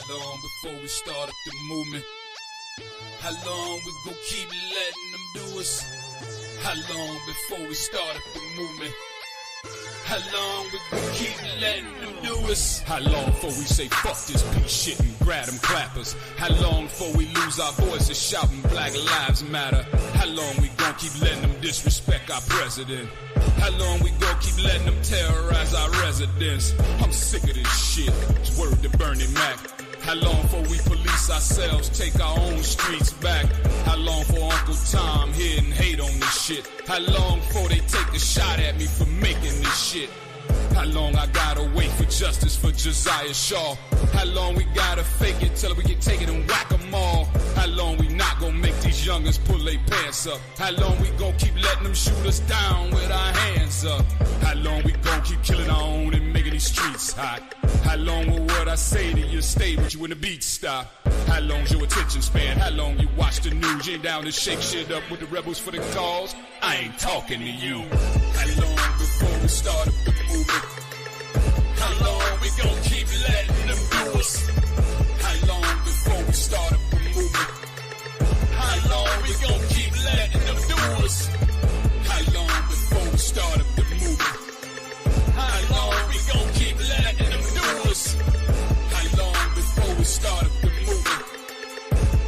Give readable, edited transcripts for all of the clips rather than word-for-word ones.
long before we start up the movement? How long we gon' keep letting them do us? How long before we start up the movement? How long we gon' keep letting them do us? How long before we say fuck this piece shit and grab them clappers? How long before we lose our voices shouting Black Lives Matter? How long we gon' keep letting them disrespect our president? How long we gon' keep letting them terrorize our residents? I'm sick of this shit, it's word to Bernie Mac. How long before we police ourselves, take our own streets back? How long for Uncle Tom here and hate on this shit? How long before they take a shot at me for making this shit? How long I gotta wait for justice for Josiah Shaw? How long we gotta fake it till we get taken and whack 'em all? How long we not gonna make these youngins pull their pants up? How long we gon' keep letting them shoot us down with our hands up? How long we gon' keep killing our own and making these streets hot? How long will what I say to you stay with you when the beat stop? How long's your attention span? How long you watch the news? You ain't down to shake shit up with the rebels for the cause? I ain't talking to you. How long before we start up the movement? How long we gon' keep letting them do us? How long before we start up the movement? How long we gon' keep letting them do us? How long before we start up the movement? How long we gon' keep letting them do us? How long before we start up the movement?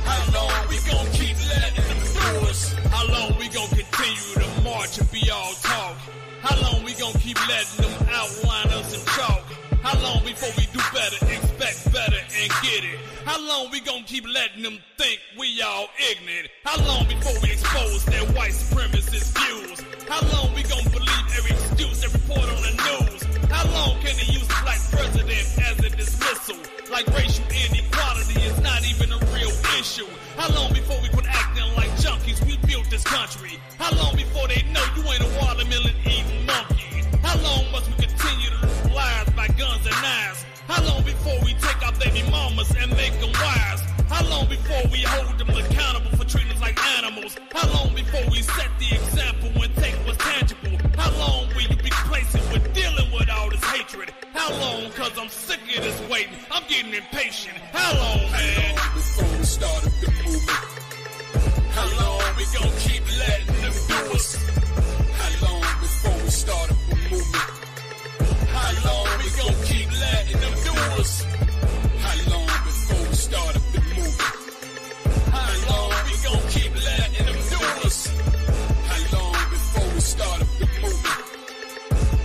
How long we gon' keep letting them do us? How long we gon' continue to march and be all talk? How long we gon' keep letting them outline us in chalk? How long before we do better, expect better, and get it? How long we gon' keep letting them think we all ignorant? How long before we expose their white supremacist views? How long we gon' believe every excuse they report on the news? How long can they use the black president as a dismissal? Like racial inequality is not even a real issue. How long before we quit acting like junkies? We built this country. How long before they know you ain't a watermelon eating monkey? How long must we continue to lose lives by guns and knives? How long before we take our baby mamas and make them wives? How long before we hold them accountable for treating us like animals? How long before we set the example and take what's tangible? How long will you be complacent with dealing with all this hatred? How long? Cause I'm sick of this waiting. I'm getting impatient. How long, man? How long before we start up the movement? How long we gon' keep letting them do us? How long before we start up the movement? How long we gon' keep letting them do us? How long before we start up the movement? How long we gon' keep letting them do us? How long before we start up the movement?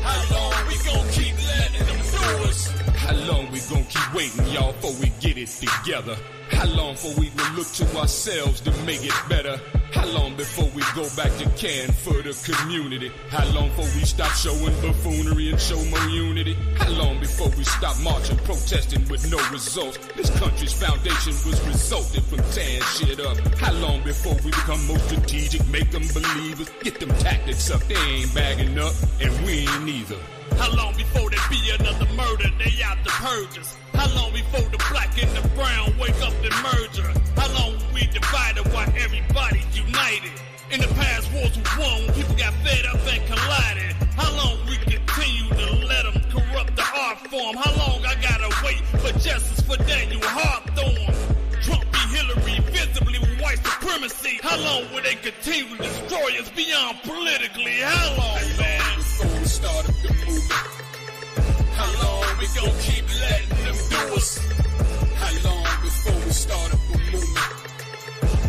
How long we gon' keep letting them do us? How long we gon' keep waiting, y'all, before we get it together? How long before we will look to ourselves to make it better? How long before we go back to caring for the community? How long before we stop showing buffoonery and show more unity? How long before we stop marching, protesting with no results? This country's foundation was resulted from tearing shit up. How long before we become more strategic, make them believers, get them tactics up? They ain't bagging up, and we ain't either. How long before there be another murder, they out to purge us? How long before the black and the brown wake up and merger? How long we divided while everybody's united? In the past wars we won, people got fed up and collided. How long we continue to let them corrupt the art form? How long I gotta wait for justice for Daniel Hawthorne? Trump be Hillary visibly with white supremacy. How long will they continue to destroy us beyond politically? How long, man? Before we start up the movement? How long we gon' keep letting them do us? How long before we start up the movement?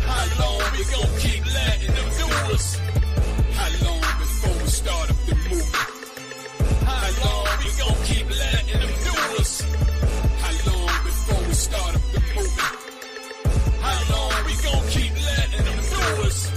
How long we gon' keep letting them do us? How long before we start up the movement? How long we gon' keep letting them do us? How long before we start up the movement? How long we gon' keep letting them do us?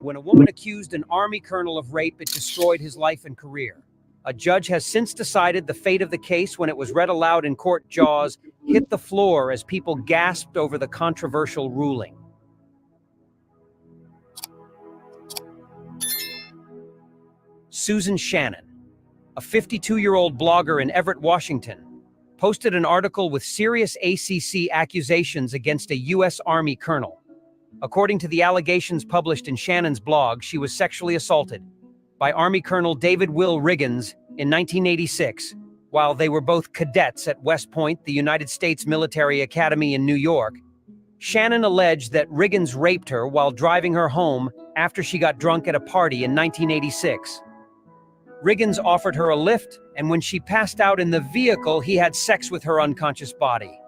When a woman accused an Army colonel of rape, it destroyed his life and career. A judge has since decided the fate of the case when it was read aloud in court. Jaws hit the floor as people gasped over the controversial ruling. Susan Shannon, a 52-year-old blogger in Everett, Washington, posted an article with serious ACC accusations against a U.S. Army colonel. According to the allegations published in Shannon's blog, she was sexually assaulted by Army Colonel David Will Riggins in 1986, while they were both cadets at West Point, the United States Military Academy in New York. Shannon alleged that Riggins raped her while driving her home after she got drunk at a party in 1986. Riggins offered her a lift, and when she passed out in the vehicle, he had sex with her unconscious body.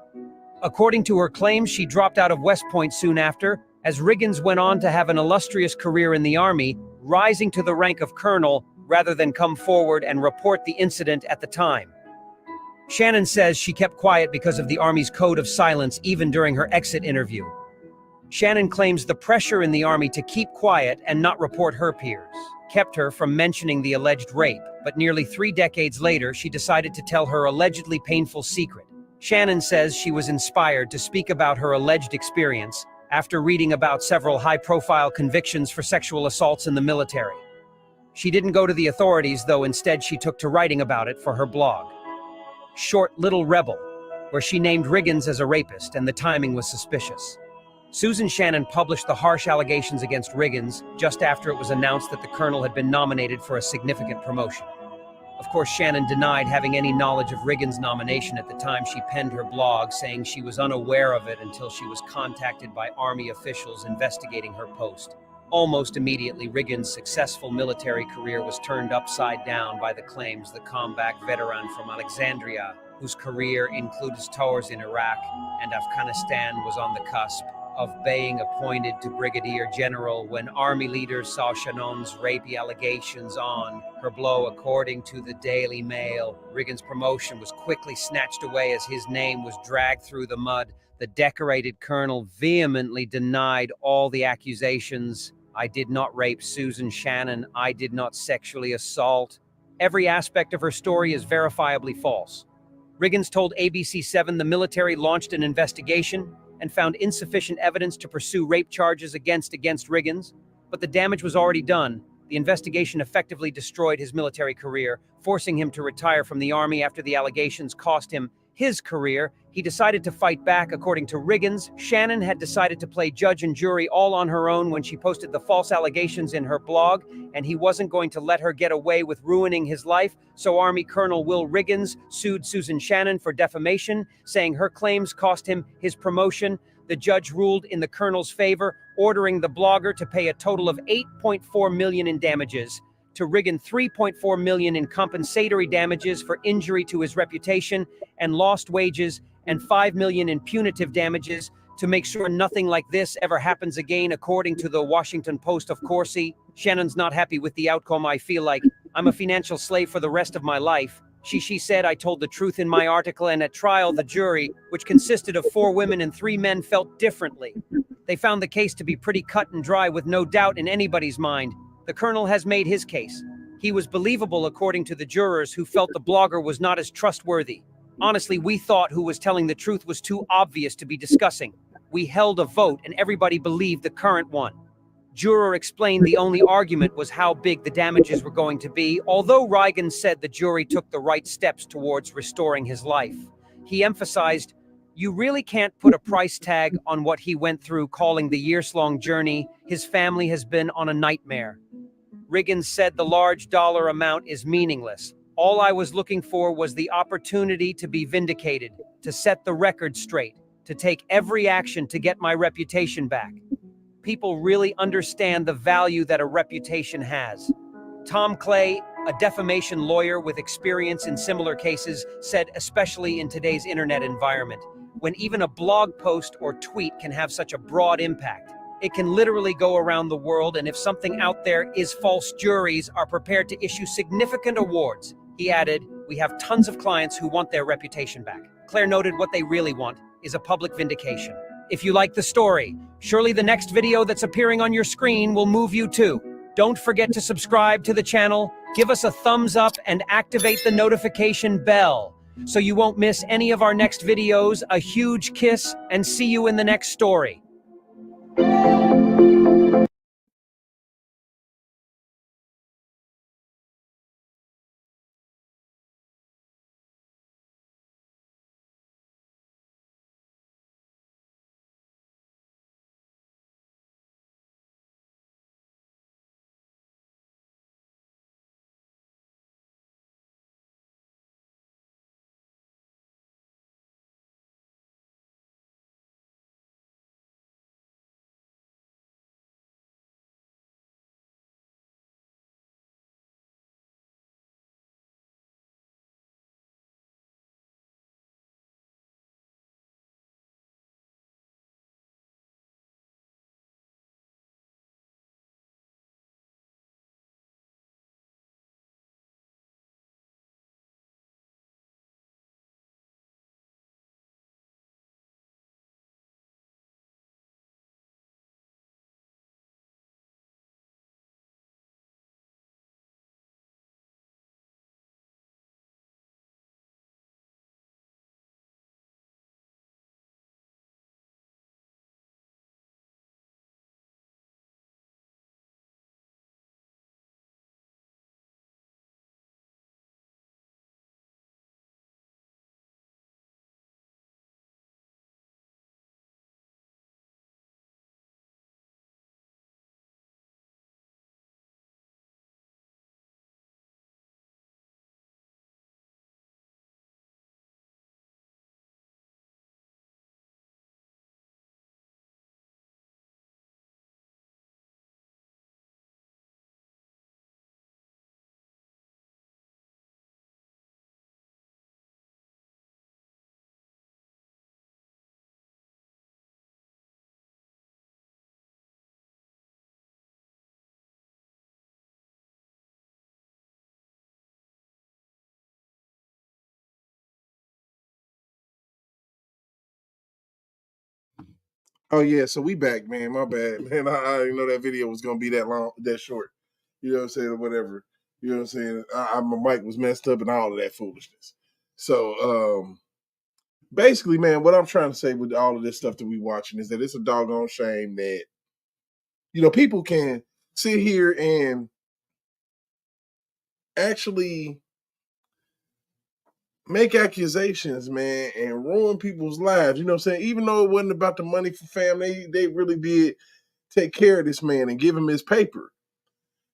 According to her claims, she dropped out of West Point soon after, as Riggins went on to have an illustrious career in the Army, rising to the rank of colonel rather than come forward and report the incident at the time. Shannon says she kept quiet because of the Army's code of silence even during her exit interview. Shannon claims the pressure in the Army to keep quiet and not report her peers kept her from mentioning the alleged rape, but nearly 3 decades later, she decided to tell her allegedly painful secret. Shannon says she was inspired to speak about her alleged experience after reading about several high-profile convictions for sexual assaults in the military. She didn't go to the authorities, though instead she took to writing about it for her blog. Short Little Rebel, where she named Riggins as a rapist, and the timing was suspicious. Susan Shannon published the harsh allegations against Riggins just after it was announced that the colonel had been nominated for a significant promotion. Of course, Shannon denied having any knowledge of Riggins' nomination at the time she penned her blog, saying she was unaware of it until she was contacted by Army officials investigating her post. Almost immediately, Riggins' successful military career was turned upside down by the claims the combat veteran from Alexandria, whose career included tours in Iraq and Afghanistan, was on the cusp of being appointed to brigadier general when army leaders saw Shannon's rape allegations on her blow. According to the Daily Mail, Riggins' promotion was quickly snatched away as his name was dragged through the mud. The decorated colonel vehemently denied all the accusations. "I did not rape Susan Shannon. I did not sexually assault." Every aspect of her story is verifiably false. Riggins told ABC7 the military launched an investigation and found insufficient evidence to pursue rape charges against Riggins, but the damage was already done. The investigation effectively destroyed his military career, forcing him to retire from the Army after the allegations cost him his career. He decided to fight back. According to Riggins, Shannon had decided to play judge and jury all on her own when she posted the false allegations in her blog, and he wasn't going to let her get away with ruining his life. So Army Colonel Will Riggins sued Susan Shannon for defamation, saying her claims cost him his promotion. The judge ruled in the colonel's favor, ordering the blogger to pay a total of $8.4 million in damages, to Riggins $3.4 million in compensatory damages for injury to his reputation and lost wages, and $5 million in punitive damages to make sure nothing like this ever happens again. According to the Washington Post, of course, Shannon's not happy with the outcome. "I feel like I'm a financial slave for the rest of my life." She said, "I told the truth in my article, and at trial, the jury, which consisted of 4 women and 3 men, felt differently. They found the case to be pretty cut and dry with no doubt in anybody's mind. The colonel has made his case. He was believable according to the jurors, who felt the blogger was not as trustworthy. Honestly, we thought who was telling the truth was too obvious to be discussing. We held a vote and everybody believed the current one." Juror explained the only argument was how big the damages were going to be. Although Riggins said the jury took the right steps towards restoring his life, he emphasized, "You really can't put a price tag on what he went through, calling the years-long journey his family has been on a nightmare." Riggins said the large dollar amount is meaningless. "All I was looking for was the opportunity to be vindicated, to set the record straight, to take every action to get my reputation back. People really understand the value that a reputation has." Tom Clay, a defamation lawyer with experience in similar cases, said, "Especially in today's internet environment, when even a blog post or tweet can have such a broad impact, it can literally go around the world, and if something out there is false, juries are prepared to issue significant awards." He added, "We have tons of clients who want their reputation back." Claire noted what they really want is a public vindication. If you like the story, surely the next video that's appearing on your screen will move you too. Don't forget to subscribe to the channel, give us a thumbs up, and activate the notification bell so you won't miss any of our next videos. A huge kiss, and see you in the next story. Oh yeah, so we back, man. My bad, man. I didn't know that video was gonna be that long, that short. You know what I'm saying, or whatever. You know what I'm saying. My mic was messed up and all of that foolishness. So basically, man, what I'm trying to say with all of this stuff that we watching is that it's a doggone shame that people can sit here and actually make accusations, man, and ruin people's lives. You know what I'm saying? Even though it wasn't about the money for fam, they really did take care of this man and give him his paper.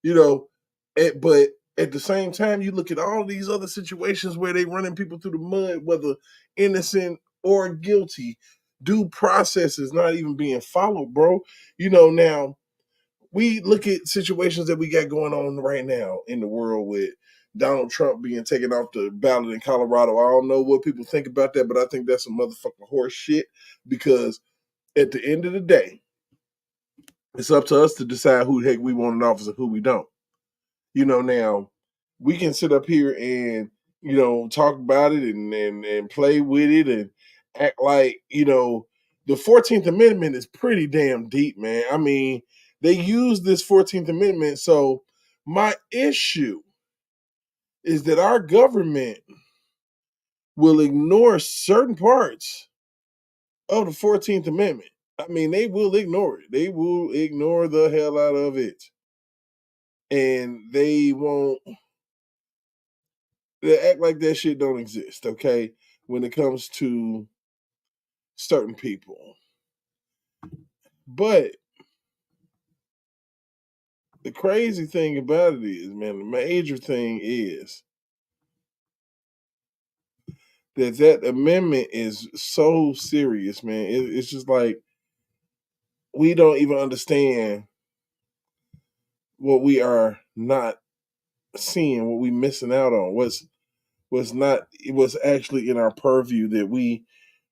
But at the same time, you look at all these other situations where they running people through the mud, whether innocent or guilty. Due process is not even being followed, bro. Now we look at situations that we got going on right now in the world with Donald Trump being taken off the ballot in Colorado. I don't know what people think about that, but I think that's some motherfucking horse shit because at the end of the day, it's up to us to decide who the heck we want in office and who we don't. Now we can sit up here and talk about it and play with it and act like the 14th Amendment is pretty damn deep, man. I mean, they use this 14th Amendment. So my issue is that our government will ignore certain parts of the 14th Amendment. I mean, they will ignore it. They will ignore the hell out of it. And they won't act like that shit don't exist, okay? When it comes to certain people. But the crazy thing about it is, man, the major thing is that amendment is so serious, man. It's just like we don't even understand what we are not seeing, what we missing out on, what's actually in our purview that we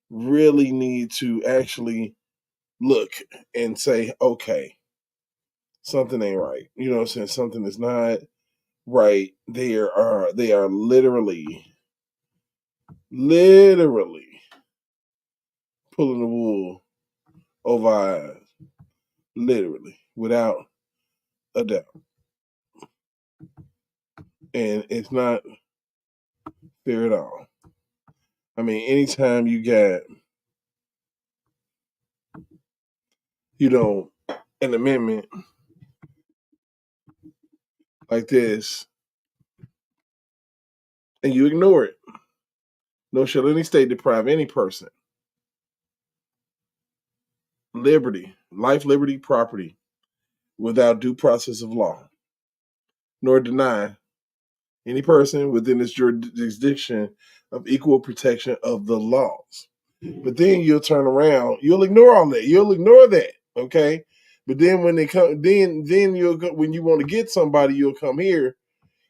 really need to actually look and say, okay, something ain't right. You know what I'm saying? Something is not right. They are literally pulling the wool over our eyes. Literally, without a doubt. And it's not fair at all. I mean, anytime you got, an amendment like this, and you ignore it, no shall any state deprive any person liberty, life, liberty, property, without due process of law, nor deny any person within its jurisdiction of equal protection of the laws. But then you'll turn around, you'll ignore all that. You'll ignore that, okay? But then when they come, then you'll go, when you want to get somebody, you'll come here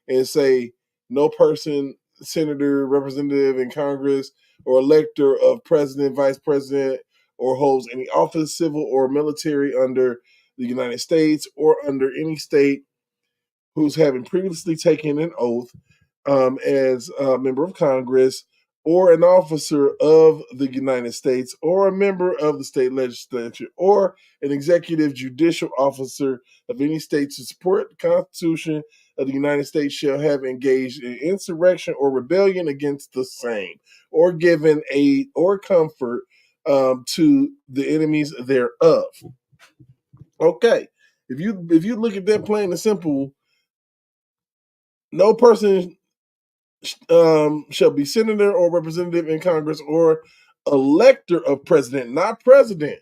and say no person, senator, representative in Congress, or elector of president, vice president, or holds any office, civil or military, under the United States or under any state who's having previously taken an oath as a member of Congress or an officer of the United States or a member of the state legislature or an executive judicial officer of any state to support the Constitution of the United States shall have engaged in insurrection or rebellion against the same or given aid or comfort to the enemies thereof. Okay. If you look at that plain and simple, no person shall be senator or representative in Congress or elector of president, not president,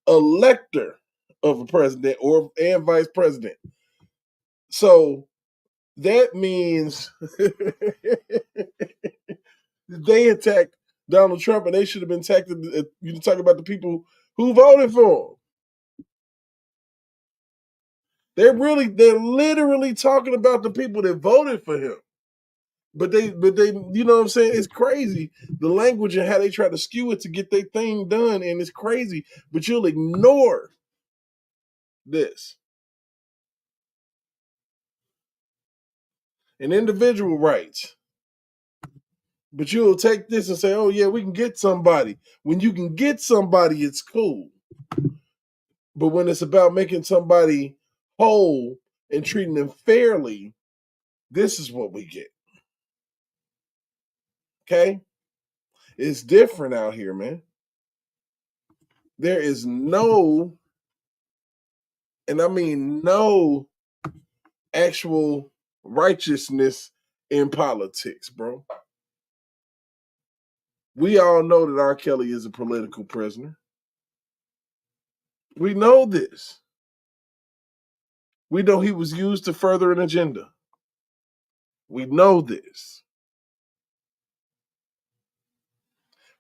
elector of a president or and vice president. So that means they attacked Donald Trump, and they should have been attacked. You talk about the people who voted for him. They're literally talking about the people that voted for him. But they, you know what I'm saying? It's crazy the language and how they try to skew it to get their thing done, and it's crazy. But you'll ignore this. And individual rights. But you'll take this and say, oh, yeah, we can get somebody. When you can get somebody, it's cool. But when it's about making somebody whole and treating them fairly, this is what we get. Okay? It's different out here, man. There is no, and I mean no, actual righteousness in politics, bro. We all know that R. Kelly is a political prisoner. We know this. We know he was used to further an agenda. We know this.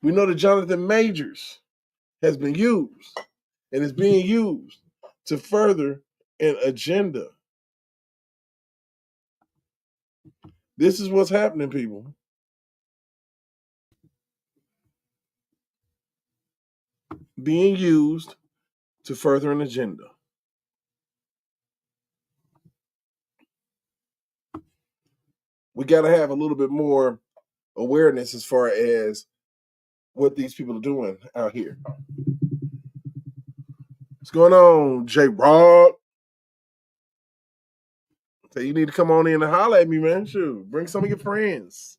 We know that Jonathan Majors has been used and is being used to further an agenda. This is what's happening, people. Being used to further an agenda. We got to have a little bit more awareness as far as what these people are doing out here. What's going on, J. Rod? So you need to come on in and holler at me, man. Shoot, bring some of your friends.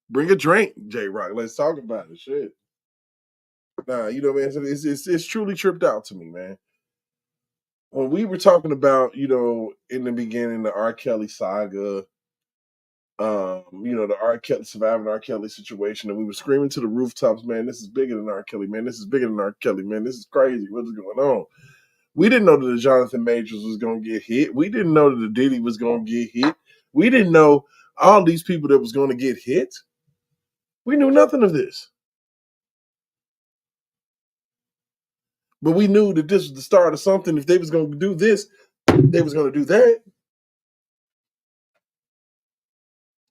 Bring a drink, J. Rock. Let's talk about it. Shit. Nah, you know, man, it's truly tripped out to me, man. When we were talking about, you know, in the beginning, the R. Kelly saga, you know, the R. Kelly surviving R. Kelly situation, and we were screaming to the rooftops, man, this is bigger than R. Kelly, man. This is bigger than R. Kelly, man. This is crazy. What is going on? We didn't know that the Jonathan Majors was going to get hit. We didn't know that the Diddy was going to get hit. We didn't know all these people that was going to get hit. We knew nothing of this. But we knew that this was the start of something. If they was going to do this, they was going to do that.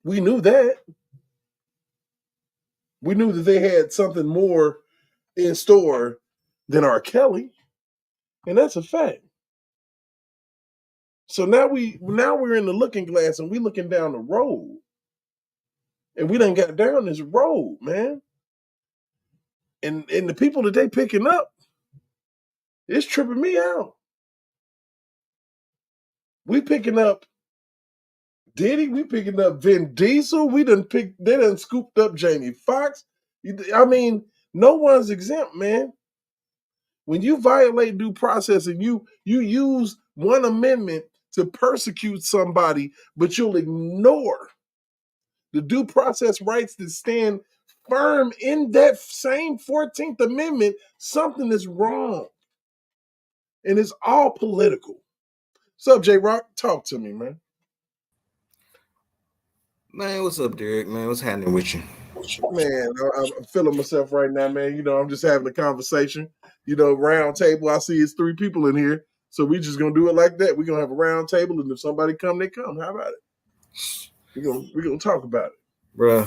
We knew that. We knew that they had something more in store than R. Kelly. And that's a fact. So now we're in the looking glass and we looking down the road. And we done got down this road, man. And the people that they picking up, it's tripping me out. We picking up Diddy, we picking up Vin Diesel, they done scooped up Jamie Foxx. I mean, no one's exempt, man. When you violate due process and you use one amendment to persecute somebody, but you'll ignore the due process rights that stand firm in that same 14th Amendment, something is wrong. And it's all political. What's up, J Rock? Talk to me, man. Man, what's up, Derek? Man, what's happening with you? Man, I'm feeling myself right now, man. You know, I'm just having a conversation. You know, round table. I see it's 3 people in here. So we just gonna do it like that. We're gonna have a round table, and if somebody come, they come. How about it? We're gonna talk about it. Bruh,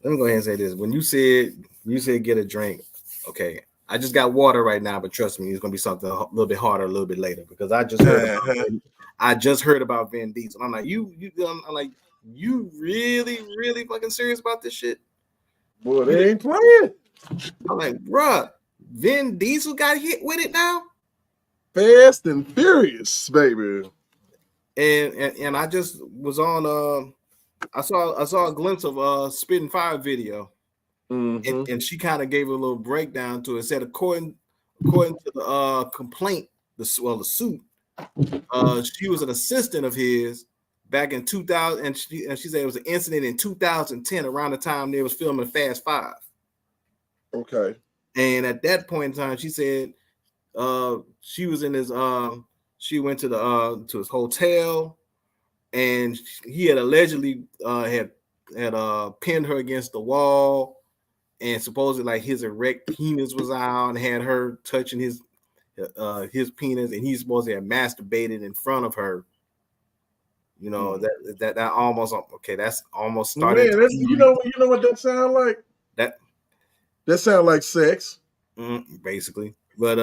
let me go ahead and say this. When you said get a drink, okay. I just got water right now, but trust me, it's gonna be something a little bit harder a little bit later because I just heard about Vin Diesel. I'm like, I'm like, you really fucking serious about this shit? Boy, they ain't playing. I'm like, bruh, Vin Diesel got hit with it now? Fast and Furious, baby. And I just was on I saw a glimpse of Spitting Fire video. Mm-hmm. And she kind of gave a little breakdown to it. Said according to the complaint, the suit, she was an assistant of his back in 2000, and she said it was an incident in 2010 around the time they was filming Fast 5. Okay. And at that point in time, she said she was in his she went to his hotel, and he had allegedly had pinned her against the wall. And supposedly, like, his erect penis was out and had her touching his penis, and he's supposed to have masturbated in front of her. You know, that almost okay. That's almost started. Man, you know what that sound like? That sound like sex, basically. But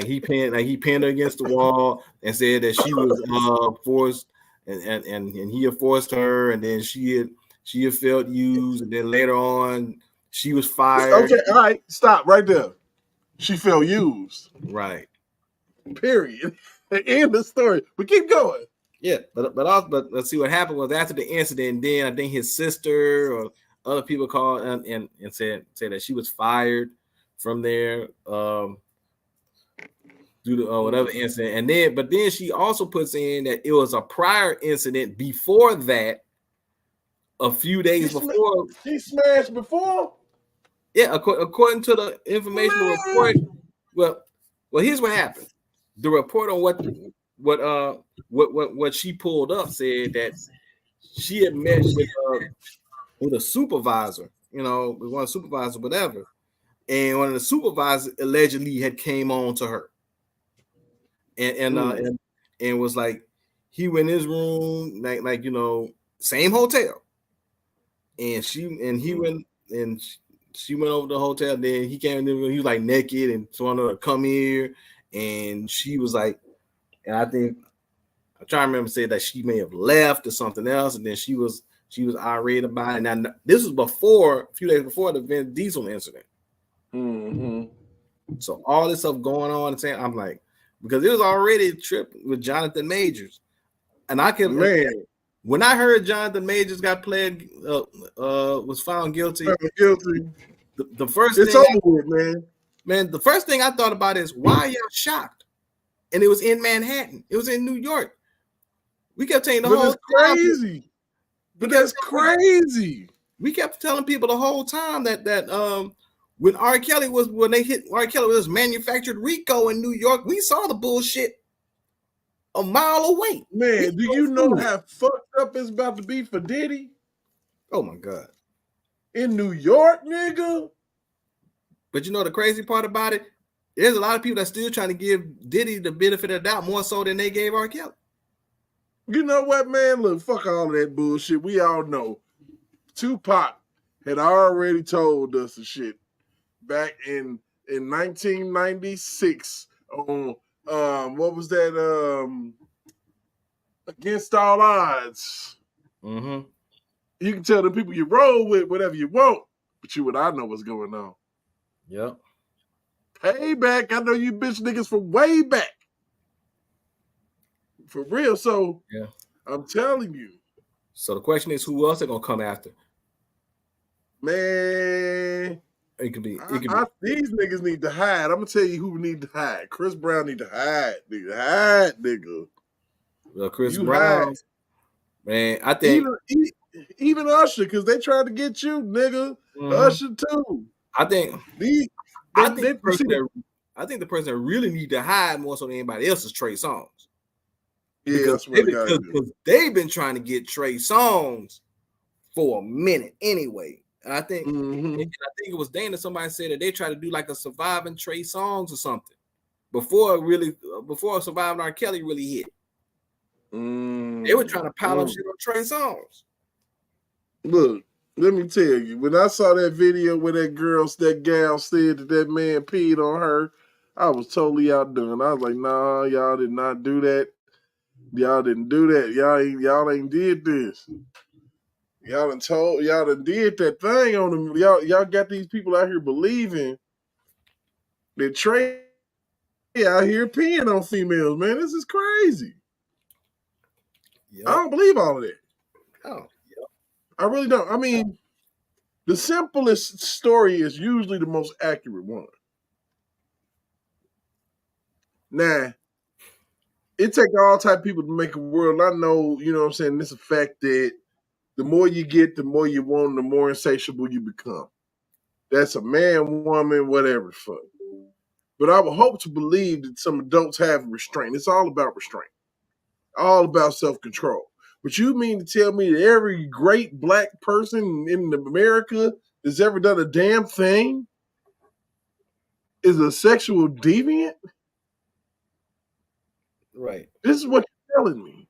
he pinned her against the wall and said that she was forced. And he had forced her, and then she she had felt used, and then later on she was fired. Okay, all right, stop right there. She felt used. Right. Period. End the story. But keep going. Yeah, but let's see what happened was after the incident. Then I think his sister or other people called and said that she was fired from there due to whatever incident. And then she also puts in that it was a prior incident before that, a few days before. She smashed before. Yeah, according to the information report. Well, here's what happened. The report on what she pulled up said that she had met with a supervisor, with one supervisor, whatever, and one of the supervisors allegedly had came on to her, and was like, he went in his room, like same hotel, and he went and she went over to the hotel. Then he came in, he was like naked and told her to come here, and she was like, and I think I'm trying to remember, said that she may have left or something else, and then she was irate about it. Now this was a few days before the Vin Diesel incident. Mm-hmm. So all this stuff going on, and saying, I'm like, because it was already a trip with Jonathan Majors, and I can when I heard Jonathan Majors got was found guilty. The first it's thing over with, man. The first thing I thought about is, why are y'all shocked? And it was in Manhattan. It was in New York. We kept saying the whole time. Crazy. But that's crazy. We kept telling people the whole time that when they hit R. Kelly was manufactured RICO in New York, we saw the bullshit a mile away. Man, do you know how fucked up it's about to be for Diddy? Oh my God. In New York, nigga. But you know the crazy part about it? There's a lot of people that still trying to give Diddy the benefit of the doubt more so than they gave R. Kelly. You know what, man? Look, fuck all of that bullshit. We all know Tupac had already told us the shit back in 1996 on what was that? Against All Odds. Mm-hmm. You can tell the people you roll with whatever you want, but you and I know what's going on. Yep. Payback. I know you bitch niggas from way back. For real. So yeah, I'm telling you. So the question is, who else they gonna come after? Man, it could be. These niggas need to hide. I'm gonna tell you who need to hide. Chris Brown need to hide. Nigga. Well, Chris Brown, hide. Man, I think even Usher, because they tried to get you, nigga. Mm-hmm. Usher too. I think the person that really need to hide more so than anybody else is Trey Songz. Yeah, because they've been trying to get Trey Songz for a minute anyway. And I think it was Dana. Somebody said that they tried to do like a surviving Trey Songz or something before surviving R. Kelly really hit. They were trying to pile up shit on Trey Songz. Look, let me tell you, when I saw that video where that gal said that man peed on her, I was totally outdone. I was like, nah, y'all did not do that. Y'all didn't do that. Y'all ain't did this. Y'all done did that thing on them. Y'all got these people out here believing that Trey out here peeing on females, man. This is crazy. Yep. I don't believe all of that. Oh, yeah. I really don't. I mean, the simplest story is usually the most accurate one. Nah, it takes all type of people to make a world. I know, you know what I'm saying, this effect that the more you get, the more you want, the more insatiable you become. That's a man, woman, whatever, fuck. But I would hope to believe that some adults have restraint. It's all about restraint. All about self-control. But you mean to tell me that every great black person in America that's ever done a damn thing is a sexual deviant? Right. This is what you're telling me.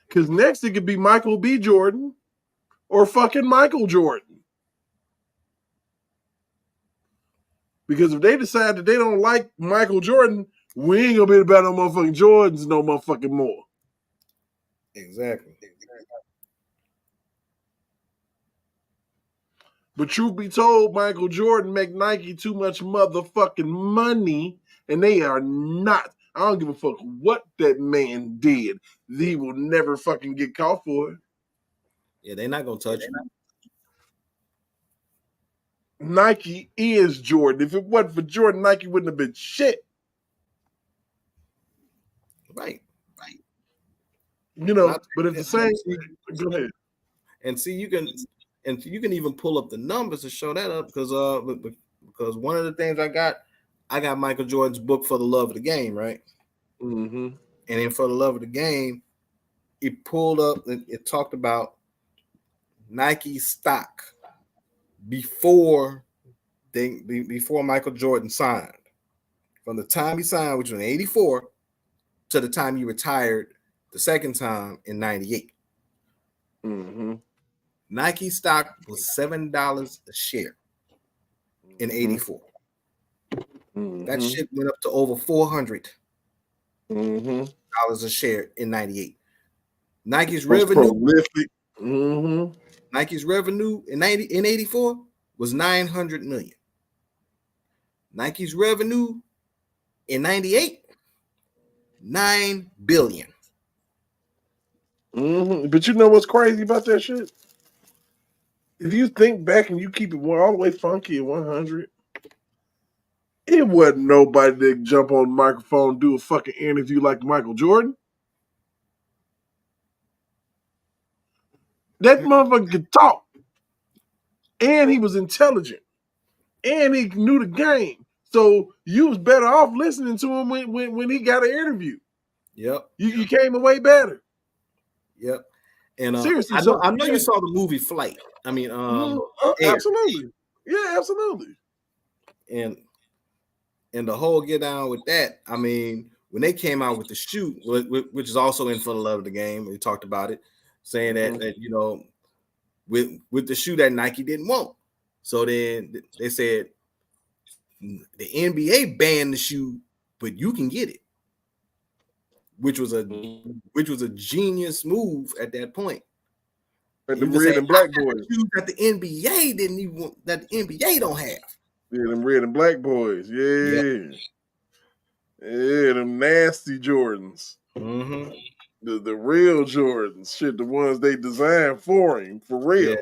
Because next it could be Michael B. Jordan or fucking Michael Jordan. Because if they decide that they don't like Michael Jordan, we ain't gonna be about no motherfucking Jordans no motherfucking more. Exactly. But truth be told, Michael Jordan make Nike too much motherfucking money, and they are not. I don't give a fuck what that man did. He will never fucking get caught for it. Yeah, they're not gonna touch him. Nike is Jordan. If it wasn't for Jordan, Nike wouldn't have been shit. Right. You know, but at the same go ahead. And see, you can even pull up the numbers to show that up because one of the things I got Michael Jordan's book For the Love of the Game, right? Mm-hmm. And in For the Love of the Game, it pulled up, it talked about Nike stock before Michael Jordan signed. From the time he signed, which was in 84, to the time he retired the second time in 98. Mm-hmm. Nike stock was $7 a share in 84. Mm-hmm. That shit went up to over $400 mm-hmm. a share in 98. Nike's revenue prolific. Mm-hmm. Nike's revenue in 84 was $900 million. Nike's revenue in 98, $9 billion. Mm-hmm. But you know what's crazy about that shit? If you think back and you keep it all the way funky at 100, it wasn't nobody that jump on the microphone and do a fucking interview like Michael Jordan. That motherfucker could talk. And he was intelligent. And he knew the game. So you was better off listening to him when he got an interview. Yep. You came away better. Yep. And seriously, I know you saw the movie Flight. I mean, absolutely. Yeah, absolutely. And the whole get down with that, I mean, when they came out with the shoe, which is also in For the Love of the Game, we talked about it, saying that you know, with the shoe that Nike didn't want. So then they said the NBA banned the shoe, but you can get it, which was a genius move at that point. But the red and black boys that the NBA didn't even want, that the NBA don't have. Yeah, them red and black boys. Yeah. Yeah, them nasty Jordans. Mm-hmm. The real Jordans. Shit, the ones they designed for him, for real. Yeah.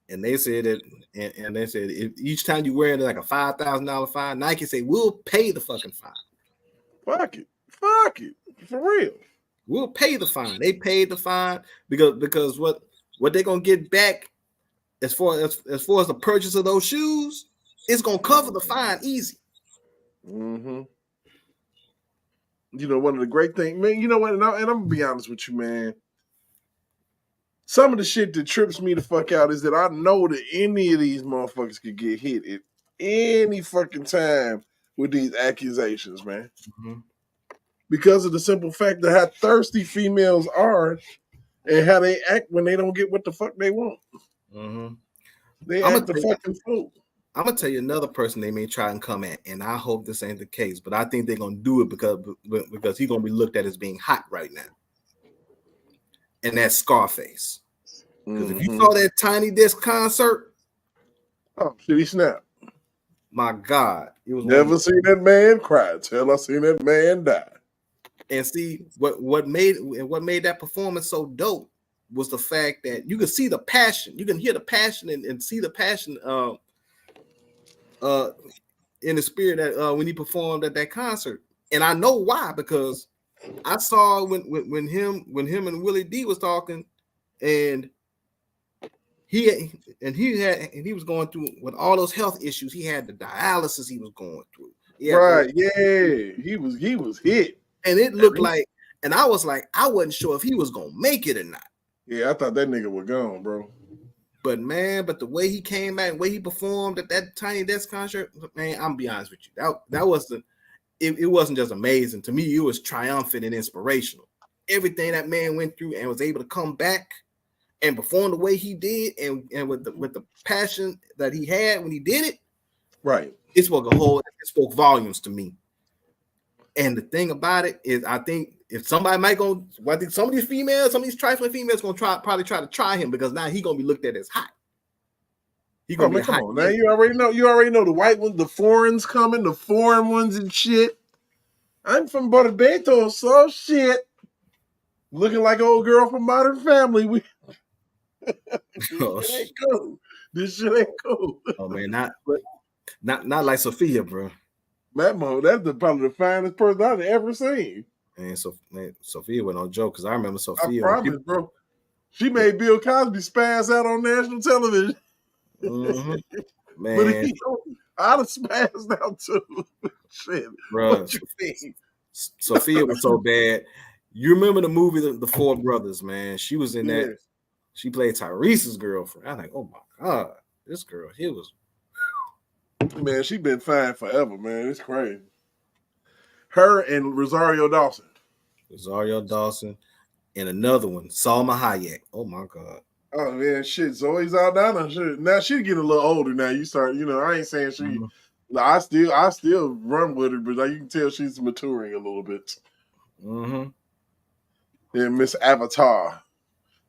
And they said that, and they said if each time you wear it like a $5,000 fine, Nike say we'll pay the fucking fine. Fuck it, for real. We'll pay the fine. They paid the fine because what they're gonna get back as far as the purchase of those shoes, it's gonna cover the fine easy. Mm-hmm. You know, one of the great things, man. You know what? And I'm gonna be honest with you, man. Some of the shit that trips me the fuck out is that I know that any of these motherfuckers could get hit at any fucking time with these accusations, man. Mm-hmm. Because of the simple fact that how thirsty females are and how they act when they don't get what the fuck they want. Mm-hmm. They act the fucking fool. I'm gonna tell you another person they may try and come at, and I hope this ain't the case, but I think they're gonna do it because he's gonna be looked at as being hot right now. And that's Scarface. Because if you saw that Tiny Desk concert, oh shit, he snapped. My God, it was never seen that man cry till I seen that man die. And see what made that performance so dope was the fact that you could see the passion, you can hear the passion and see the passion in the spirit that when he performed at that concert. And I know why, because I saw when him and Willie D was talking, and he was going through with all those health issues. He had the dialysis he was going through. Right, yeah. He was hit. And it looked like, and I was like, I wasn't sure if he was gonna make it or not. Yeah, I thought that nigga was gone, bro. But man, the way he came back, the way he performed at that Tiny Desk concert, man, I'm gonna be honest with you. That was it wasn't just amazing. To me, it was triumphant and inspirational. Everything that man went through and was able to come back and perform the way he did, and with the passion that he had when he did it, right. It spoke volumes to me. And the thing about it is, I think if somebody I think some of these trifling females gonna probably try to try him, because now he's gonna be looked at as hot. He Oh gonna be man, a come hot on, man. nigga. You already know the white ones, the foreigners coming, the foreign ones and shit. I'm from Barbados, so shit. Looking like old girl from Modern Family. This Oh, shit ain't cool. This shit ain't cool. oh man, not like Sophia, bro. That's probably the finest person I've ever seen. And so man, Sophia went on joke because I remember I Sophia. promise, bro. She made Bill Cosby spaz out on national television. But Man, I'd have spazzed out too. Shit. bro, What you mean? Sophia was so bad. You remember the movie The Four Brothers, man? She was in that. Yeah. She played Tyrese's girlfriend. I think, oh my god, this girl here was. Man, she been fine forever, man. It's crazy. Her and Rosario Dawson. Rosario Dawson and another one, Salma Hayek. Oh my god. Oh man, shit. Zoe's out down. Shit. Now she's getting a little older. Now you start, I ain't saying she. Mm-hmm. I still run with her, but you can tell she's maturing a little bit. Mm-hmm. And Miss Avatar,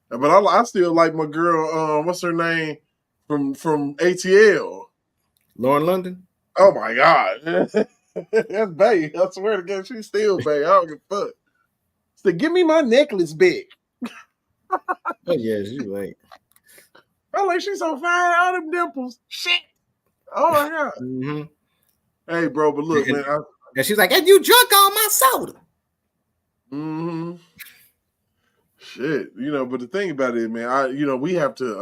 but I still like my girl. What's her name from ATL? Lauren London. Oh my god, that's bae. I swear to God, she's still bae. I don't give a fuck. So give me my necklace back. Oh yeah, she like. I'm like, she's so fine, all them dimples. Shit. Oh my god. Mm-hmm. Hey, bro, but look, man. And she's like, and you drunk all my soda. Mm-hmm. Shit, but the thing about it, man, we have to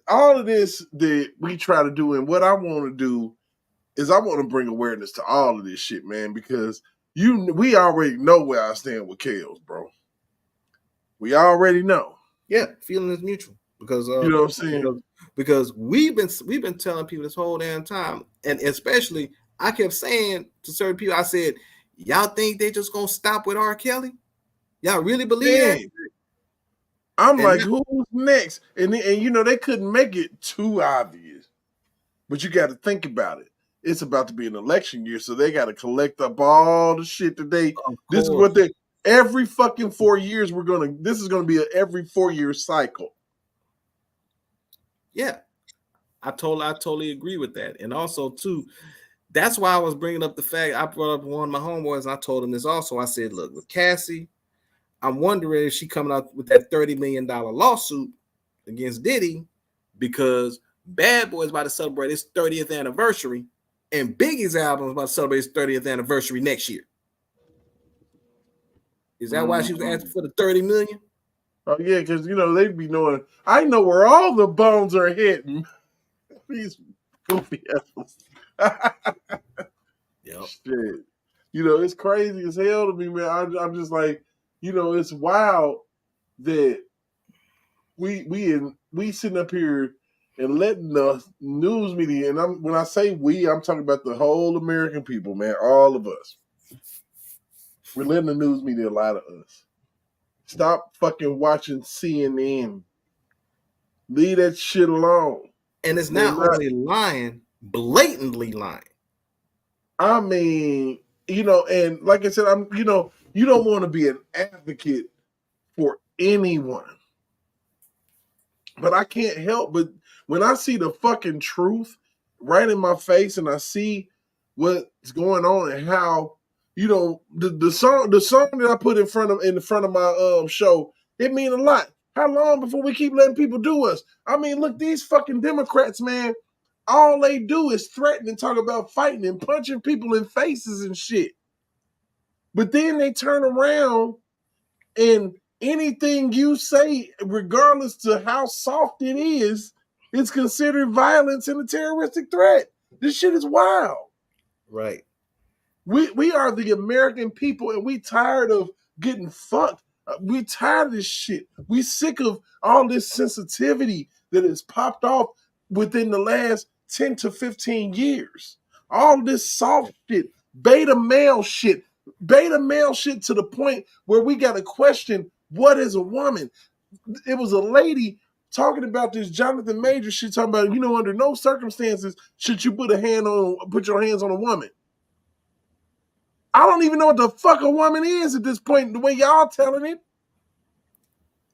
all of this that we try to do, and what I want to do is I want to bring awareness to all of this shit, man, because we already know where I stand with Kales, bro. We already know. Yeah, feeling is mutual because You know what I'm saying? Because we've been telling people this whole damn time, and especially I kept saying to certain people, I said, y'all think they just gonna stop with R. Kelly? Y'all really believe that? I'm like, who's next? And they couldn't make it too obvious. But you got to think about it. It's about to be an election year, so they got to collect up all the shit that this is what every fucking 4 years this is going to be an every 4 year cycle. Yeah. I totally agree with that. And also too, that's why I was bringing up the fact I brought up one of my homeboys and I told him this also. I said, look, with Cassie, I'm wondering if she coming out with that $30 million lawsuit against Diddy because Bad Boy is about to celebrate its 30th anniversary and Biggie's album is about to celebrate its 30th anniversary next year. Is that why she was asking for the 30 million? Oh yeah, because they'd be knowing. I know where all the bones are hitting. These goofy assholes. Yep. Shit. It's crazy as hell to me, man. I'm just like, it's wild that we sitting up here and letting the news media, and when I say we, I'm talking about the whole American people, man, all of us. We're letting the news media lie to us. Stop fucking watching CNN. Leave that shit alone. And it's not only lying, blatantly lying. I mean, and like I said, you don't want to be an advocate for anyone. But I can't help but when I see the fucking truth right in my face and I see what's going on and how, the song that I put in front of my show, it mean a lot. How long before we keep letting people do us? I mean, look, these fucking Democrats, man, all they do is threaten and talk about fighting and punching people in faces and shit. But then they turn around and anything you say, regardless to how soft it is considered violence and a terroristic threat. This shit is wild. Right. We are the American people, and we tired of getting fucked. We tired of this shit. We sick of all this sensitivity that has popped off within the last 10 to 15 years. All this soft shit, beta male shit to the point where we got to question what is a woman. It was a lady talking about this Jonathan Major shit, talking about, under no circumstances should you put your hands on a woman. I don't even know what the fuck a woman is at this point, the way y'all telling it.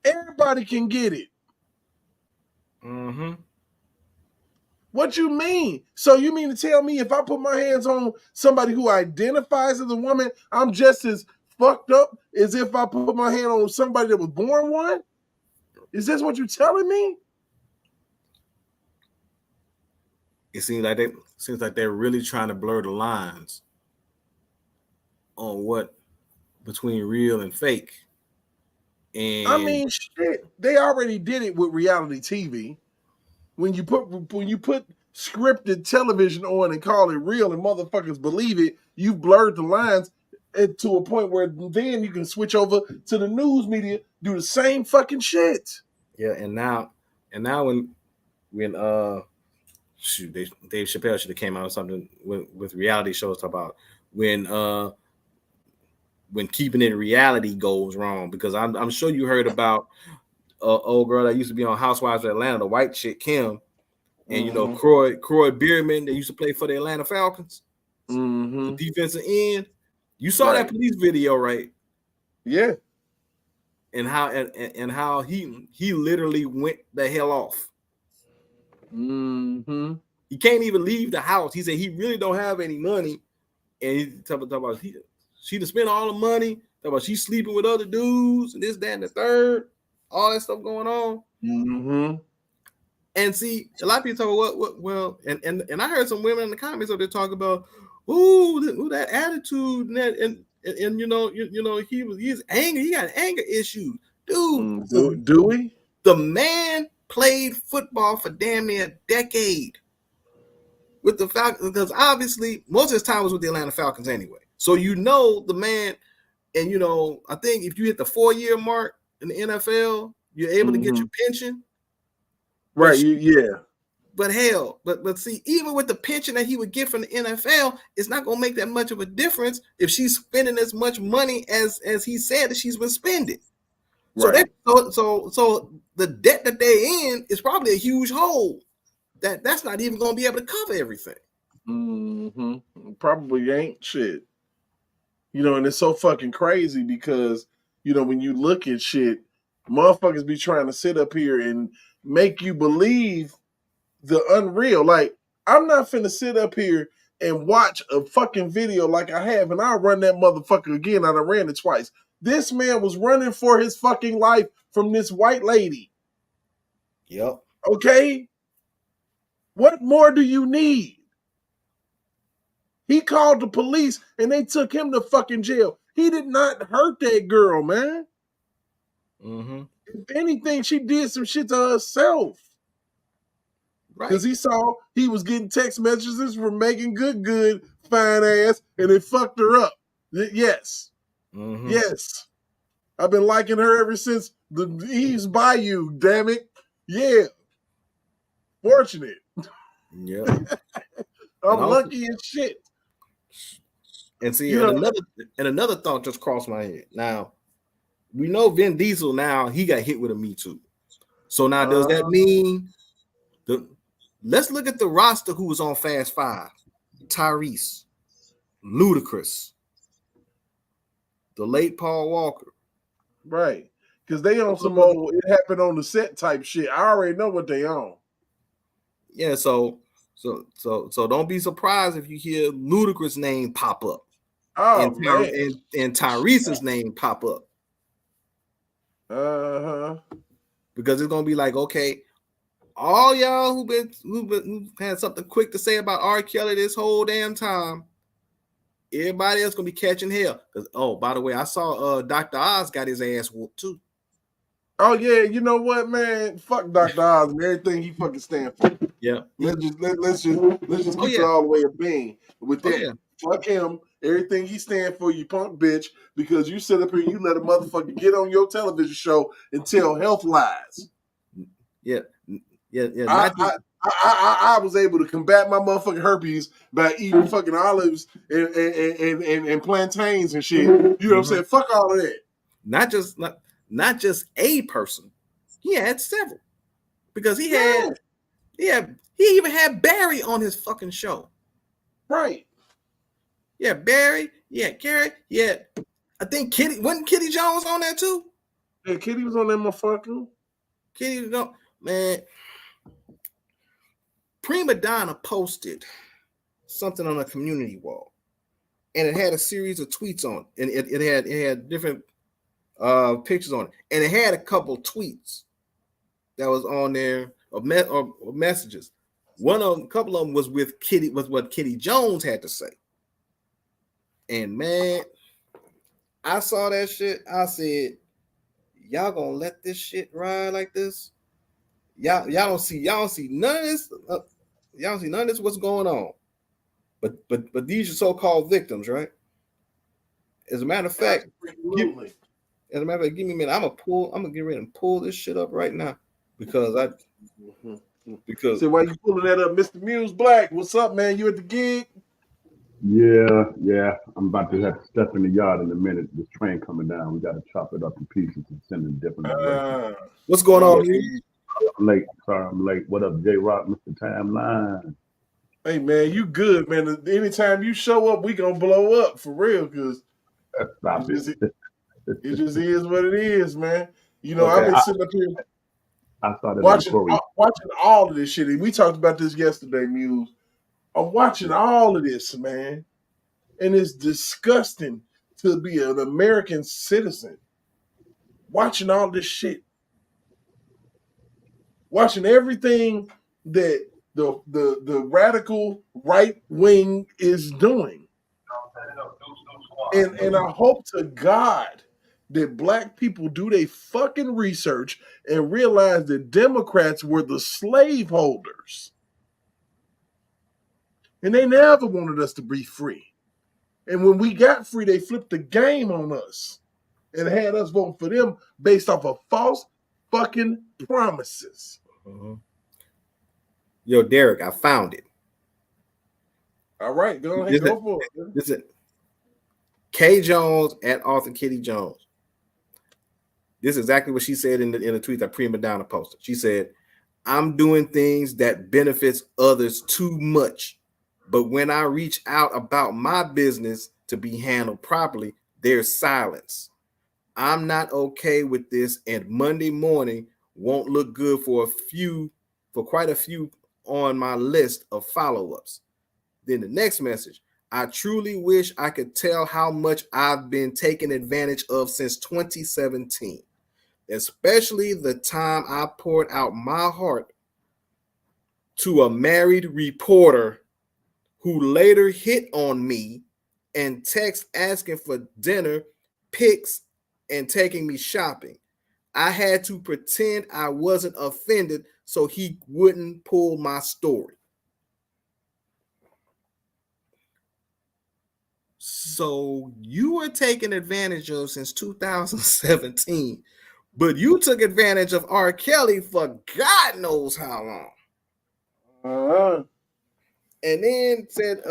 Everybody can get it. Mm-hmm. What you mean? So you mean to tell me if I put my hands on somebody who identifies as a woman, I'm just as fucked up as if I put my hand on somebody that was born one? Is this what you're telling me? It seems like they're really trying to blur the lines on what between real and fake. I And mean, shit, they already did it with reality TV. When you put scripted television on and call it real and motherfuckers believe it, you blurred the lines to a point where then you can switch over to the news media, do the same fucking shit. yeah, and now when shoot, Dave Chappelle should have came out with something with reality shows talk about when keeping it in reality goes wrong, because I'm sure you heard about old girl that used to be on Housewives of Atlanta, the white chick Kim, and you know Croy Bierman that used to play for the Atlanta Falcons, the defensive end. You saw that police video, right? Yeah. And how he literally went the hell off. He can't even leave the house. He said he really don't have any money, and he talk about she to spend all the money. Talk about she's sleeping with other dudes and this, that, and the third. All that stuff going on. And see, a lot of people talk about what and I heard some women in the comments up there talk about, that attitude and you know he's angry. He got anger issues, dude. Do we? The man played football for damn near a decade with the Falcons, because obviously most of his time was with the Atlanta Falcons anyway. So you know the man, and you know I think if you hit the 4-year mark in the NFL, you're able to get your pension. Right, yeah. But hell, but see, even with the pension that he would get from the NFL, it's not gonna make that much of a difference if she's spending as much money as he said that she's been spending. Right. So the debt that they're in is probably a huge hole that's not even gonna be able to cover everything. Probably ain't shit. You know, and it's so fucking crazy because, you know, when you look at shit, motherfuckers be trying to sit up here and make you believe the unreal. Like, I'm not finna sit up here and watch a fucking video like I have, and I'll run that motherfucker again. I done ran it twice. This man was running for his fucking life from this white lady. Yep. Okay? What more do you need? He called the police and they took him to fucking jail. He did not hurt that girl, man. If anything, she did some shit to herself. Right. Because he saw he was getting text messages from Megan Good, fine ass, and it fucked her up. Yes. Yes. I've been liking her ever since the Eve's Bayou, damn it. Yeah. Fortunate. Yeah. I'm lucky as shit. And see, another thought just crossed my head. Now, we know Vin Diesel now, he got hit with a Me Too. So now does that mean let's look at the roster who was on Fast 5. Tyrese, Ludacris, the late Paul Walker. Right. Because they on some old it happened on the set type shit. I already know what they on. Yeah, so don't be surprised if you hear Ludacris' name pop up. And Tyrese's name pop up. Because it's gonna be like, okay, all y'all who had something quick to say about R. Kelly this whole damn time, everybody else gonna be catching hell. Because by the way, I saw Dr. Oz got his ass whooped too. Oh yeah, you know what, man? Fuck Dr. Oz and everything he fucking stand for. Yeah. Let's just keep it all the way a bean with that. Yeah. Fuck him. Everything he stand for, you punk bitch, because you sit up here and you let a motherfucker get on your television show and tell health lies. Yeah. I was able to combat my motherfucking herpes by eating fucking olives and plantains and shit. You know what I'm saying? Fuck all of that. Not just a person. He had several. Because he even had Barry on his fucking show. Right. Yeah, Barry. Yeah, Carrie. Yeah, I think Kitty. Wasn't Kitty Jones on there too? Yeah, Kitty was on that motherfucker. Kitty, no, man. prima donna posted something on a community wall, and it had a series of tweets on it, and it had different pictures on it, and it had a couple tweets that was on there of messages. A couple of them was with what Kitty Jones had to say. And man, I saw that shit. I said, y'all gonna let this shit ride like this? Y'all don't see none of this. Y'all don't see none of this. What's going on? But these are so-called victims, right? As a matter of fact, give me a minute. I'm gonna get ready and pull this shit up right now because so why you pulling that up, Mr. Muse Black? What's up, man? You at the gig? Yeah. I'm about to have to step in the yard in a minute. This train coming down. We got to chop it up in pieces and send it in different directions. What's going on? I'm late. Sorry, I'm late. What up, J Rock, Mr. Timeline? Hey, man, you good, man. Anytime you show up, we gonna blow up for real, because it just is what it is, man. You know, okay, I've been sitting up here watching all of this shit. And we talked about this yesterday, Muse. I'm watching all of this, man. And it's disgusting to be an American citizen. Watching all this shit. Watching everything that the radical right wing is doing. And I hope to God that black people do their fucking research and realize that Democrats were the slaveholders. And they never wanted us to be free. And when we got free, they flipped the game on us and had us vote for them based off of false fucking promises. Uh-huh. Yo, Derek, I found it. All right, go ahead, go for it. This is K. Jones at Author Kitty Jones. This is exactly what she said in the tweet that Prima Donna posted. She said, "I'm doing things that benefits others too much. But when I reach out about my business to be handled properly, there's silence. I'm not okay with this, and Monday morning won't look good for quite a few on my list of follow-ups." Then the next message, "I truly wish I could tell how much I've been taken advantage of since 2017, especially the time I poured out my heart to a married reporter who later hit on me and text asking for dinner, pics, and taking me shopping. I had to pretend I wasn't offended so he wouldn't pull my story." So you were taken advantage of since 2017, but you took advantage of R. Kelly for God knows how long. And then said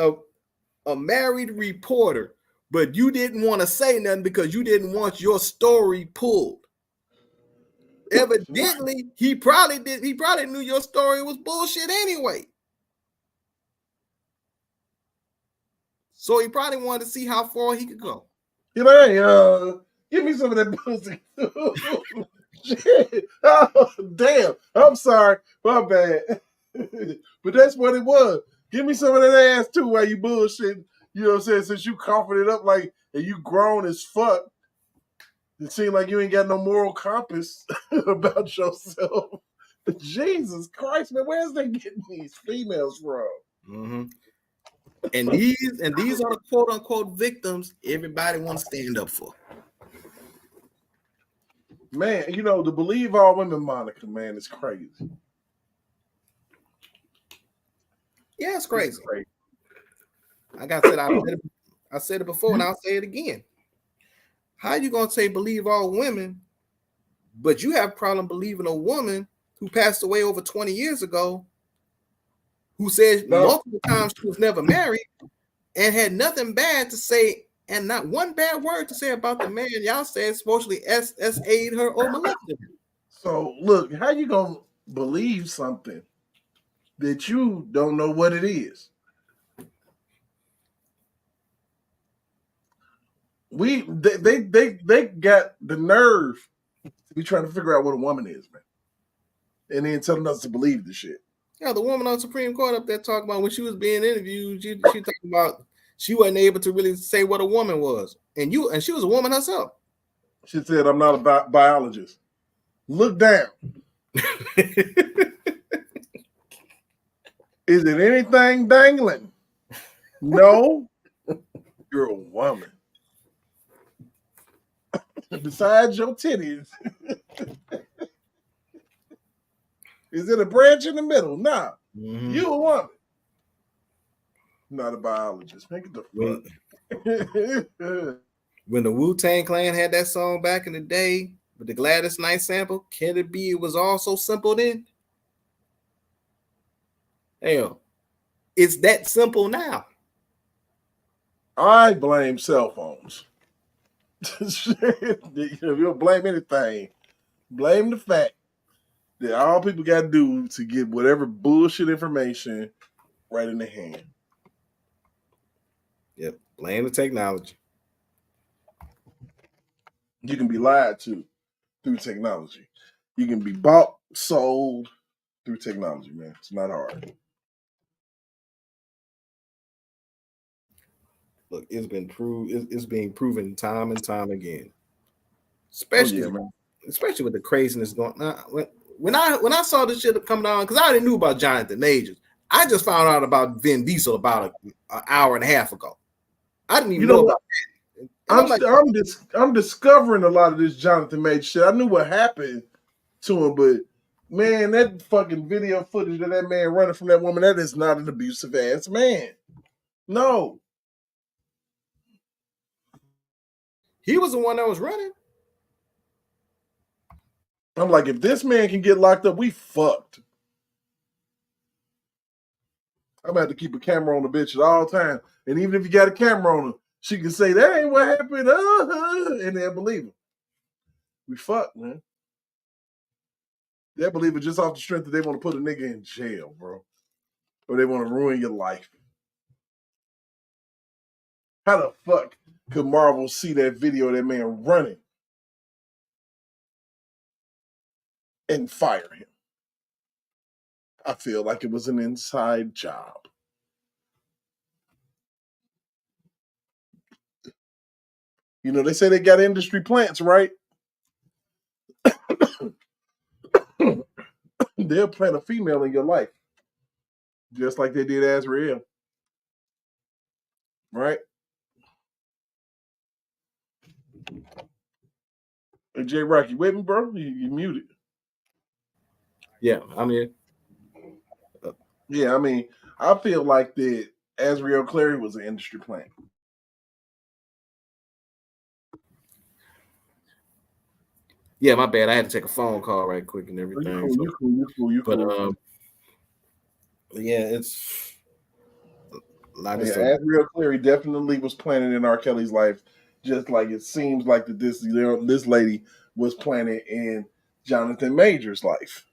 a married reporter, but you didn't want to say nothing because you didn't want your story pulled. Evidently, he probably knew your story was bullshit anyway. So he probably wanted to see how far he could go. You know, hey, give me some of that pussy. Shit. Oh, damn. I'm sorry. My bad. But that's what it was. Give me some of that ass too while you bullshit. You know what I'm saying? Since you coughing it up like, and you grown as fuck, it seems like you ain't got no moral compass about yourself. Jesus Christ, man, where's they getting these females from? Mm-hmm. And these are the quote unquote victims everybody wants to stand up for. Man, you know, the believe all women moniker, man, is crazy. Yeah, it's crazy. Like I said, I said it before and I'll say it again. How you gonna say believe all women, but you have a problem believing a woman who passed away over 20 years ago, who said multiple times she was never married and had nothing bad to say and not one bad word to say about the man y'all said supposedly SA'd her or molested her? So look, how you gonna believe something that you don't know what it is? They got the nerve to be trying to figure out what a woman is, man, and then telling us to believe the shit. Yeah, the woman on Supreme Court up there talking about when she was being interviewed, she talking about she wasn't able to really say what a woman was, and she was a woman herself. She said, "I'm not a biologist." Look down. Is it anything dangling? No. You're a woman. Besides your titties. Is it a branch in the middle? Nah. Mm-hmm. You a woman. Not a biologist. Make it the fuck. When the Wu-Tang Clan had that song back in the day with the Gladys Knight sample, can it be it was all so simple then? Hell, it's that simple now. I blame cell phones. If you'll blame anything, blame the fact that all people got to do to get whatever bullshit information right in their hand. Yep, blame the technology. You can be lied to through technology. You can be bought, sold through technology, man. It's not hard. Look, it's been proved. It's being proven time and time again. Especially with the craziness going on. When I saw this shit come down, because I already knew about Jonathan Majors. I just found out about Vin Diesel about an hour and a half ago. I didn't even know about that. I'm discovering a lot of this Jonathan Majors shit. I knew what happened to him, but man, that fucking video footage of that man running from that woman, that is not an abusive ass man. No. He was the one that was running. I'm like, if this man can get locked up, we fucked. I'm gonna have to keep a camera on the bitch at all times. And even if you got a camera on her, she can say, that ain't what happened. And they'll believe it. We fucked, man. They'll believe it just off the strength that they want to put a nigga in jail, bro. Or they want to ruin your life. How the fuck could Marvel see that video of that man running and fire him? I feel like it was an inside job. You know, they say they got industry plants, right? They'll plant a female in your life. Just like they did Azrael. Right? Hey, J Rock, you with me, bro? You muted. Yeah, I'm here. Yeah, I mean, I feel like that Azrael Clary was an industry plant. Yeah, my bad. I had to take a phone call right quick and everything. You cool. Yeah, it's a lot of stuff. Azrael Clary definitely was planted in R. Kelly's life, just like it seems like that this lady was planted in Jonathan Majors' life.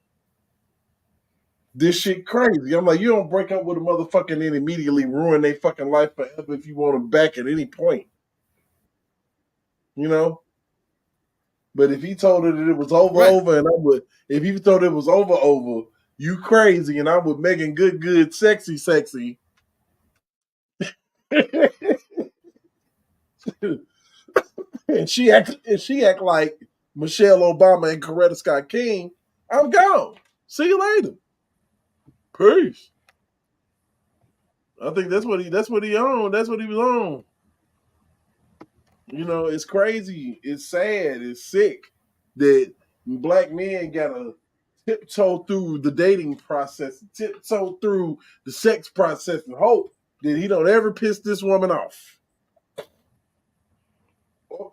This shit crazy. I'm like, you don't break up with a motherfucker and then immediately ruin their fucking life forever if you want them back at any point. You know? But if he told her that it was over, and I would, if he told it was over, you crazy, and I'm with Megan good, sexy. and she act like Michelle Obama and Coretta Scott King, I'm gone. See you later. Peace. I think that's what he owned. That's what he was on. You know, it's crazy. It's sad. It's sick that black men gotta tiptoe through the dating process, tiptoe through the sex process, and hope that he don't ever piss this woman off.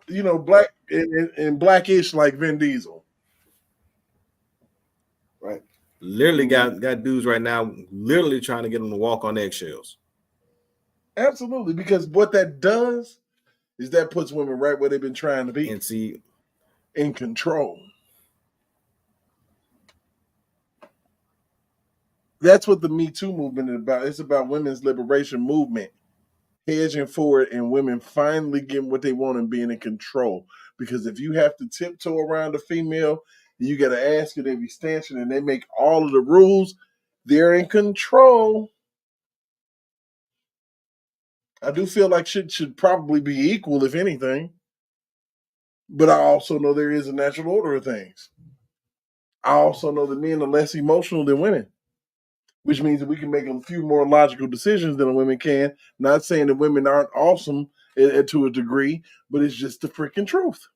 You know, black and blackish like Vin Diesel. Right. Literally got dudes right now literally trying to get them to walk on eggshells. Absolutely, because what that does is that puts women right where they've been trying to be. And see, in control. That's what the Me Too movement is about. It's about women's liberation movement, hedging forward and women finally getting what they want and being in control. Because if you have to tiptoe around a female, you got to ask her every extension and they make all of the rules. They're in control. I do feel like shit should probably be equal, if anything. But I also know there is a natural order of things. I also know that men are less emotional than women, which means that we can make a few more logical decisions than women can. Not saying that women aren't awesome to a degree, but it's just the freaking truth.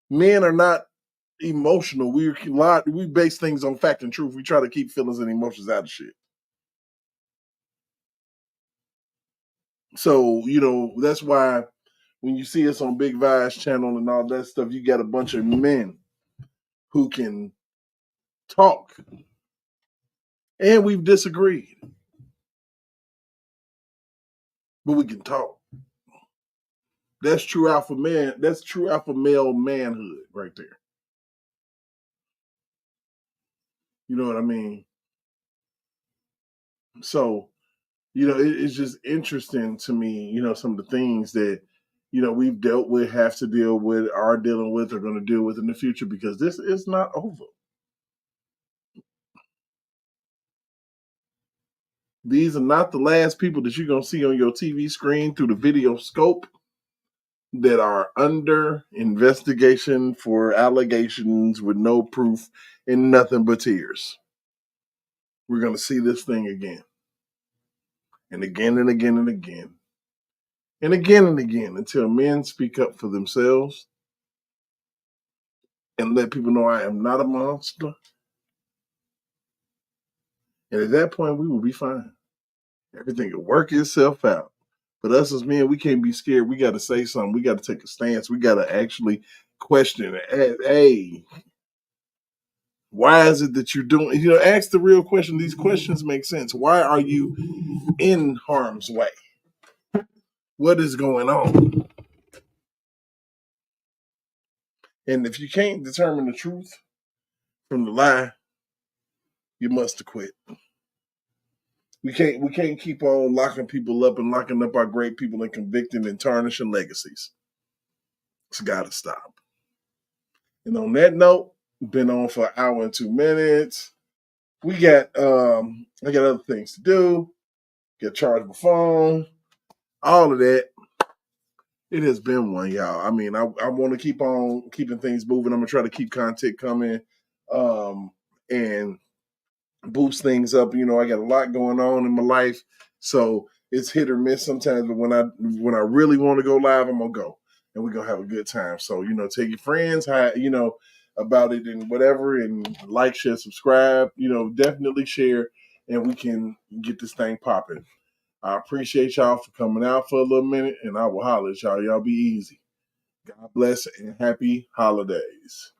Men are not emotional. We base things on fact and truth. We try to keep feelings and emotions out of shit. So, that's why when you see us on Big Vi's channel and all that stuff, you got a bunch of men who can talk. And we've disagreed. But we can talk. That's true alpha man. That's true alpha male manhood right there. You know what I mean? So, it's just interesting to me, some of the things that, we've dealt with, have to deal with, are dealing with, are going to deal with in the future, because this is not over. These are not the last people that you're going to see on your TV screen through the video scope that are under investigation for allegations with no proof and nothing but tears. We're going to see this thing again. And again and again and again. And again and again until men speak up for themselves and let people know I am not a monster. And at that point, we will be fine. Everything will work itself out. But us as men, we can't be scared. We got to say something. We got to take a stance. We got to actually question it. Hey, why is it that you're doing? Ask the real question. These questions make sense. Why are you in harm's way? What is going on? And if you can't determine the truth from the lie, you must have quit. We can't keep on locking people up and locking up our great people and convicting and tarnishing legacies. It's got to stop. And on that note, been on for an hour and 2 minutes. We got I got other things to do. Get charged my phone, all of that. It has been one, y'all. I mean, I want to keep on keeping things moving. I'm gonna try to keep content coming, and boost things up. I got a lot going on in my life, so it's hit or miss sometimes. But when I really want to go live, I'm gonna go, and we're gonna have a good time. So tell your friends, about it and whatever, and like, share, subscribe. Definitely share, and we can get this thing popping. I appreciate y'all for coming out for a little minute, and I will holler at y'all. Y'all be easy. God bless and happy holidays.